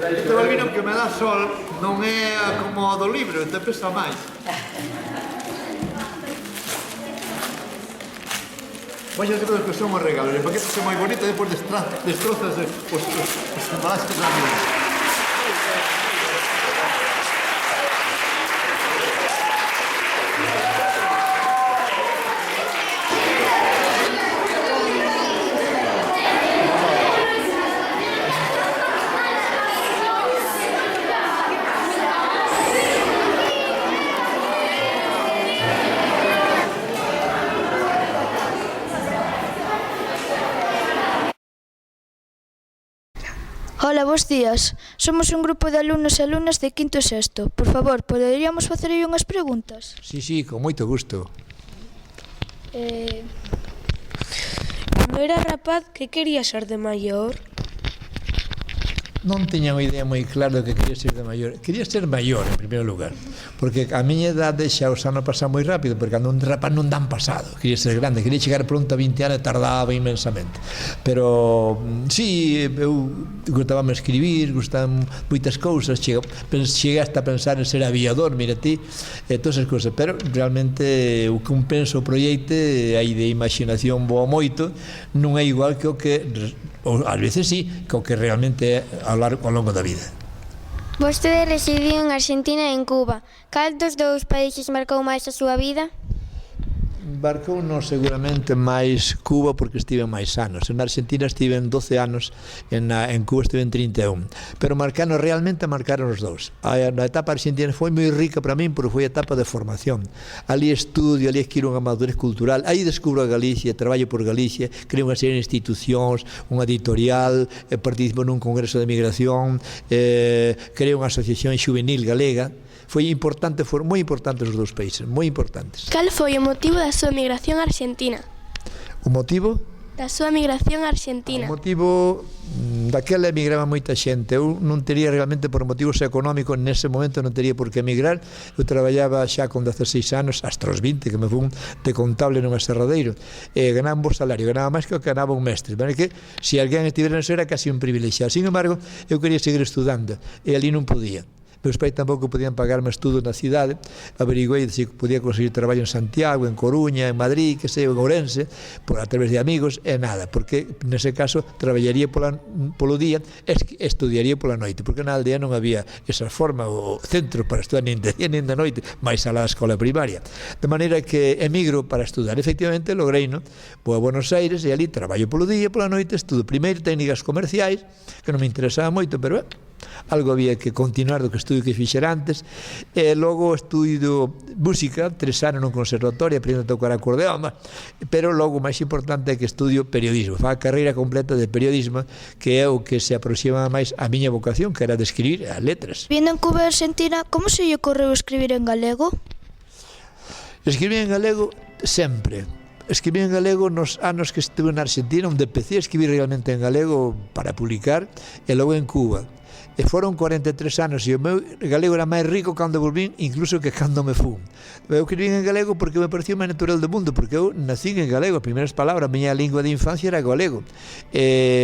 Este balbino que me dá sol non é como o do libro, te pesa máis. Vais a ver que son os regalos, o paquete é moi bonito e depois destrozas os embalaxes da vida. Hola, bos días. Somos un grupo de alumnos e alumnas de quinto e sexto. Por favor, poderíamos facerlle unhas preguntas? Sí, con moito gusto. Cando era rapaz, que quería ser de maior? Non tiña unha idea moi clara do que quería ser de maior. Quería ser maior, en primeiro lugar, porque a miña idade xa os anos pasan moi rápido, porque cando un rapaz non dan pasado. Quería ser grande, quería chegar pronto a 20 anos e tardaba inmensamente. Pero, sí, eu gustábame escribir, gustaban moitas cousas, cheguei hasta a pensar en ser aviador, mira ti, todas esas cousas, pero realmente o que un penso o proxeite, aí de imaginación boa moito, non é igual que o que, ou ás veces sí, que o que realmente é ao longo da vida. Vostede residiu en Argentina e en Cuba. Cal dos dous países marcou máis a súa vida? Marcounos seguramente máis Cuba porque estive máis anos. En Argentina estive en 12 anos, en Cuba estive en 31. Pero realmente marcaron os dous. A etapa argentina foi moi rica para min porque foi a etapa de formación. Ali estudio, ali adquiro unha madurez cultural, aí descubro a Galicia, traballo por Galicia, creo unha serie de institucións, unha editorial, participo nun congreso de migración, creo unha asociación juvenil galega. Foi importante, foron moi importantes os dous países, moi importantes. Cal foi o motivo da súa migración a Argentina? O motivo? Da súa migración a Argentina. O motivo daquela emigraba moita xente. Eu non teria realmente por motivos económicos, nese momento non teria por que emigrar. Eu traballaba xa con 16 anos, hasta os 20, que me fun de contable nun aserradeiro, e ganaba un bo salario, ganaba máis que o que ganaba un mestre. Vale que, se alguén estivera neso era casi un privilexiado. Sin embargo, eu quería seguir estudando, e ali non podía. Meus pais tampouco podían pagarme estudo na cidade. Averiguei se podía conseguir traballo en Santiago, en Coruña, en Madrid, que sei, en Ourense, a través de amigos, e nada, porque nese caso traballaría polo día e estudiaría pola noite, porque na aldea non había esa forma, o centro para estudar nin de día nin de noite, máis alá da escola primaria. De maneira que emigro para estudar. Efectivamente, logrei, no? Vou a Buenos Aires e ali traballo polo día, pola noite, estudo primeiro técnicas comerciais, que non me interesaba moito, pero algo había que continuar do que estudio que fixera antes, e logo estudio música, 3 anos nun conservatorio, aprendo a tocar acordeón, pero logo o máis importante é que estudio periodismo, fa a carreira completa de periodismo, que é o que se aproxima máis a miña vocación, que era de escribir as letras. Vindo en Cuba e Argentina, como se lle ocorreu escribir en galego? Escribir en galego sempre. Escribí en galego nos anos que estuve na Argentina, onde empecé a escribir realmente en galego para publicar, e logo en Cuba. E foron 43 anos e o meu galego era máis rico cando volvín, incluso que cando me fun. Eu escribí en galego porque me parecía máis natural do mundo, porque eu nací en galego, as primeiras palabras, a miña lingua de infancia era galego.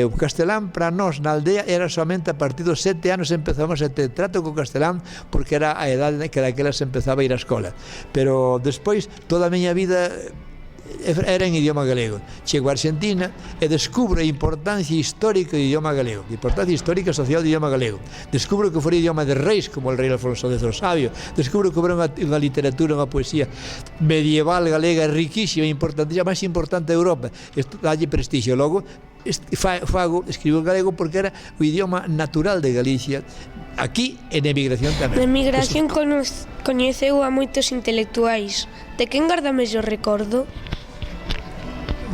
O castelán para nós na aldea era somente a partir dos 7 anos empezamos a ter trato co castelán, porque era a edade que daquela se empezaba a ir á escola. Pero despois, toda a miña vida era en idioma galego. Chego a Argentina e descubro a importancia histórica do idioma galego, a importancia histórica e social do idioma galego. Descubro que foi idioma de reis, como o rei Alfonso X o Sabio. Descubro que foi unha literatura, unha poesía medieval galega riquísima, importantísima, máis importante de Europa. Isto dalle prestigio. Logo, escribo en galego porque era o idioma natural de Galicia, aquí en emigración tamén. Na emigración coñeceu a moitos intelectuais. De quen garda mellor recordo?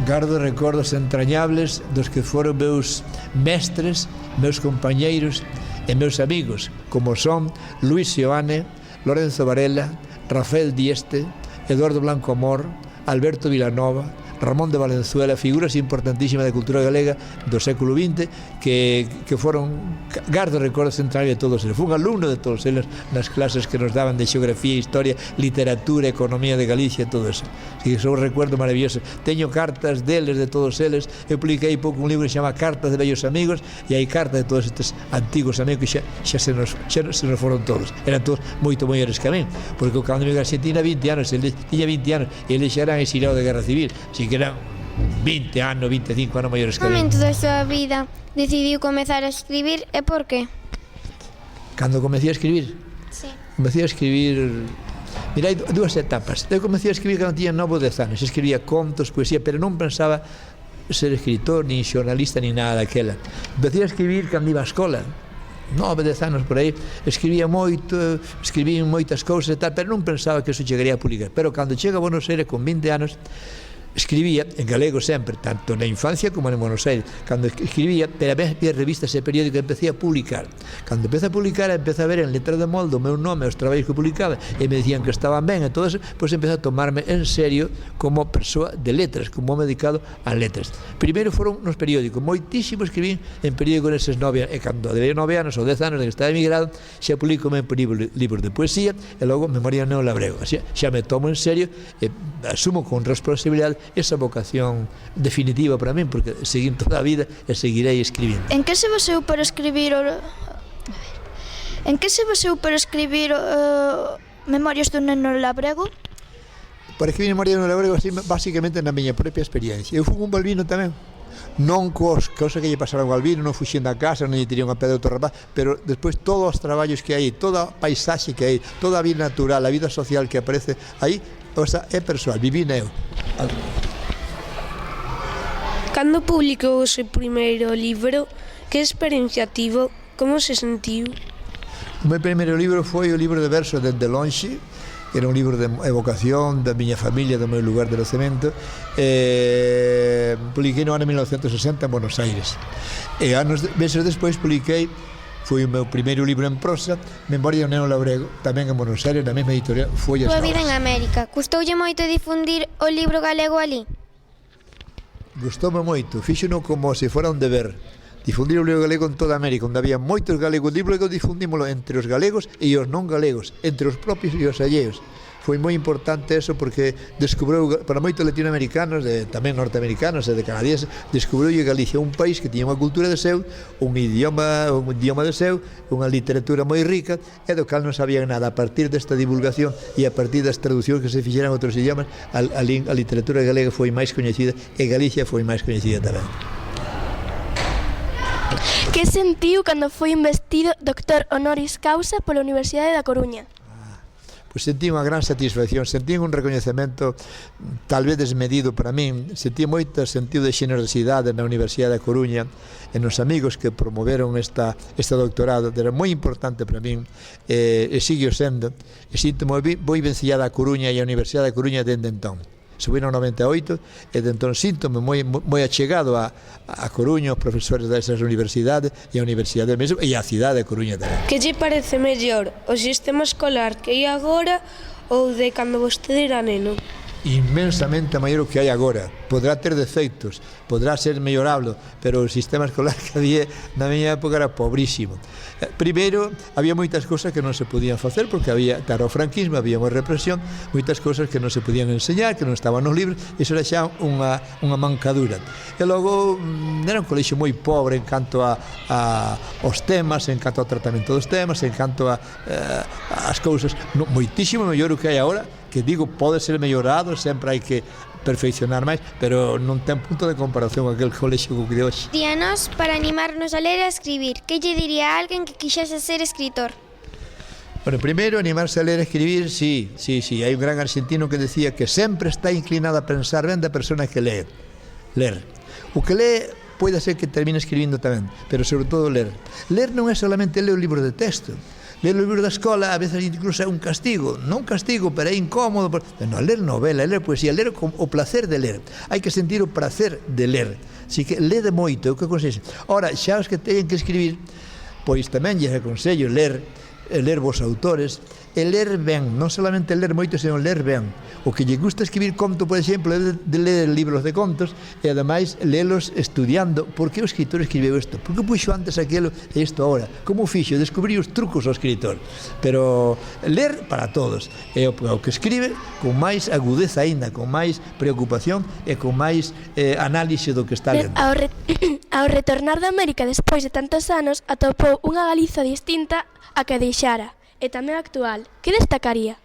Gardo recordos entrañables dos que foron meus mestres, meus compañeiros e meus amigos, como son Luis Seoane, Lorenzo Varela, Rafael Dieste, Eduardo Blanco Amor, Alberto Vilanova, Ramón de Valenzuela, figuras importantísimas da cultura galega do século XX que foron, gardo recordo central de todos eles. Fui un alumno de todos eles nas clases que nos daban de xeografía, historia, literatura, economía de Galicia, todo eso. Así que son un recuerdo maravilloso. Teño cartas deles, de todos eles. Eu publiquei pouco un libro que se chama Cartas de Vellos Amigos, e hai cartas de todos estes antigos amigos que xa se nos foron todos. Eran todos moito maiores que a min, porque cando me a Argentina 20 anos, ele tiña 20 anos, e eles xa eran exiliados de Guerra Civil, así que eran 20 anos, 25 anos maiores que a min. momento da súa vida decidiu comezar a escribir e por qué? Cando comecei a escribir? Sí. Comecei a escribir... Mira, hai dúas etapas. Eu comecei a escribir cando tiña 9 ou 10 anos. Escribía contos, poesía, pero non pensaba ser escritor, ni xornalista, ni nada daquela. Empecé a escribir cando iba á escola, 9, 10 anos por aí. Escribía moito, escribí moitas cousas e tal, pero non pensaba que eso chegaría a publicar. Pero cando chega a Buenos Aires con 20 anos, escribía en galego sempre, tanto na infancia como en Buenos Aires. Cando escribía, pero a vez vía revistas e periódicos, empecé a publicar. Cando empecé a publicar, empecé a ver en letra de molde o meu nome, os traballos que publicaba, e me dicían que estaban ben, e todo eso, pois empecé a tomarme en serio como persoa de letras, como hombre dedicado a letras. Primeiro foron nos periódicos, moitísimo escribín en periódicos neses 9 anos, e cando de 9 anos ou 10 anos de que estaba emigrado, xa publico en libros de poesía, e logo Memoria de Neo Labrego. Xa me tomo en serio, e asumo con responsabilidade esa vocación definitiva para min, porque seguín toda a vida e seguirei escribindo. En que se baseou para escribir Memorias dun neno labrego? Para escribir Memorias dun neno labrego, basicamente na miña propia experiencia. Eu fui un balbino tamén, non cousas que lle pasaron ao albino, non fuxen da casa, non lle tiré unha pedra outro rapaz, pero despois todos os traballos que hai, toda a paisaxe que hai, toda a vida natural, a vida social que aparece aí, o sea, é persoal, viví eu. Cando publicou o seu primeiro libro, que experiencia tivo? Como se sentiu? O meu primeiro libro foi o libro de versos Dende Lonxe, que era un libro de evocación da miña familia, do meu lugar de nacemento. Publiquei no ano 1960 en Buenos Aires. E meses despois publiquei, foi o meu primeiro libro en prosa, Memoria do Neno Labrego, tamén en Buenos Aires, na mesma editorial, Follas Tua Novas. vida en América, custoulle moito difundir o libro galego ali? Gustoume moito, fíxeno como se fora un deber. Difundir o libro galego en toda América, onde había moitos galegos. O libro galego difundímolo entre os galegos e os non galegos, entre os propios e os alleos. Foi moi importante eso, porque descubriu, para moitos latinoamericanos, tamén norteamericanos e de canadienses, descubriu Galicia, un país que tiña unha cultura de seu, un idioma de seu, unha literatura moi rica, e do cal non sabían nada. A partir desta divulgación e a partir das traduccións que se fixeran a outros idiomas, a literatura galega foi máis coñecida, e Galicia foi máis coñecida tamén. Que sentiu cando foi investido doctor honoris causa pola Universidade da Coruña? Pois sentí unha gran satisfacción, sentí un recoñecemento tal vez desmedido para min, sentí moito sentido de xenerosidade na Universidade da Coruña e nos amigos que promoveron este doctorado. Era moi importante para min, e sigue sendo, e sinto-me moi vencillada a Coruña e a Universidade da Coruña dende entón. Subí no 98 e de entón síntome moi achegado a Coruña, os profesores desas universidades e a Universidade mesmo, e a cidade de Coruña tamén. Que lle parece mellor o sistema escolar que hai agora ou de cando vostede era neno? Inmensamente maior o que hai agora. Podrá ter defectos, podrá ser mellorable, pero o sistema escolar que había na miña época era pobrísimo. Primeiro, había moitas cousas que non se podían facer, porque había, claro, o franquismo, había unha represión, moitas cousas que non se podían enseñar, que non estaban nos libros, e iso era xa unha mancadura. E logo, era un colexio moi pobre en canto aos temas, en canto ao tratamento dos temas, en canto as cousas, moitísimo mellor o que hai agora, que digo, pode ser mellorado, sempre hai que perfeccionar máis, pero non ten punto de comparación aquel colexio que de hoxe. Díanos, para animarnos a ler e a escribir, que lle diría a alguén que quixese ser escritor? Bueno, primeiro, animarse a ler e escribir, sí. Hai un gran argentino que decía que sempre está inclinado a pensar ben da persona que lee. Ler. O que lee pode ser que termine escribindo tamén, pero sobre todo ler. Ler non é solamente ler un libro de texto. Ler o libro da escola a veces incluso é un castigo, non castigo, pero é incómodo. Non, ler novela, ler poesía, ler o placer de ler. Hai que sentir o placer de ler. Así que lede moito, o que consiste. Ora, xa os que teñen que escribir, pois tamén lles aconsello ler ler vos autores, e ler ben, non solamente ler moito, senón ler ben. O que lle gusta escribir conto, por exemplo, é de ler libros de contos e ademais lelos estudiando. Por que o escritor escribeu isto? Por que puxo antes aquilo e isto agora? Como fixo? Descubrí os trucos ao escritor. Pero ler para todos. E o que escribe con máis agudeza aínda, con máis preocupación e con máis análise do que está lendo. Ao retornar de América despois de tantos anos, atopou unha Galiza distinta a que deixara, e tamén actual. Que destacaría?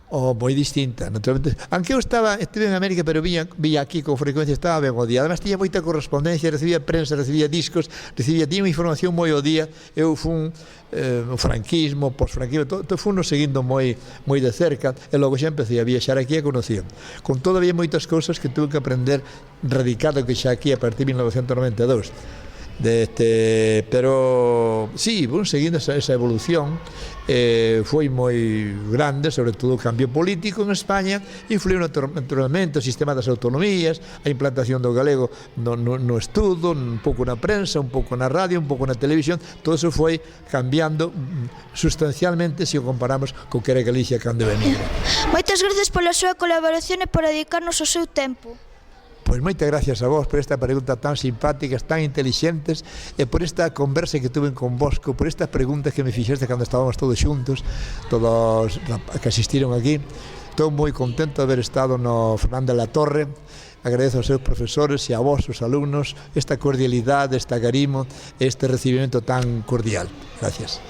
Moi distinta, naturalmente. Aunque eu estive en América, pero vía aquí con frecuencia, estaba ben o día. Además, tiña moita correspondencia, recibía prensa, recibía discos, tiña información moi o día. Eu fun o franquismo, posfranquismo, todo fun seguindo moi de cerca, e logo xa empecé a viaxar aquí e conocía. Con todo, había moitas cousas que tuve que aprender radicado que xa aquí a partir de 1992. Pero sí, seguindo esa evolución, foi moi grande, sobre todo o cambio político en España, influiu naturalmente o sistema das autonomías, a implantación do galego no estudo, un pouco na prensa, un pouco na radio, un pouco na televisión. Todo eso foi cambiando sustancialmente se o comparamos co que era Galicia cando emigra. Moitas gracias pola súa colaboración e por dedicarnos o seu tempo. Pois moitas gracias a vos por esta pregunta tan simpáticas, tan inteligentes, e por esta conversa que tuve con Bosco, por estas preguntas que me fixeste cando estábamos todos xuntos, todos que asistiron aquí. Estou moi contento de haber estado no Fernández La Torre. Agradezo aos seus profesores e a vos, os alumnos, esta cordialidade, este agarimo, este recibimento tan cordial. Gracias.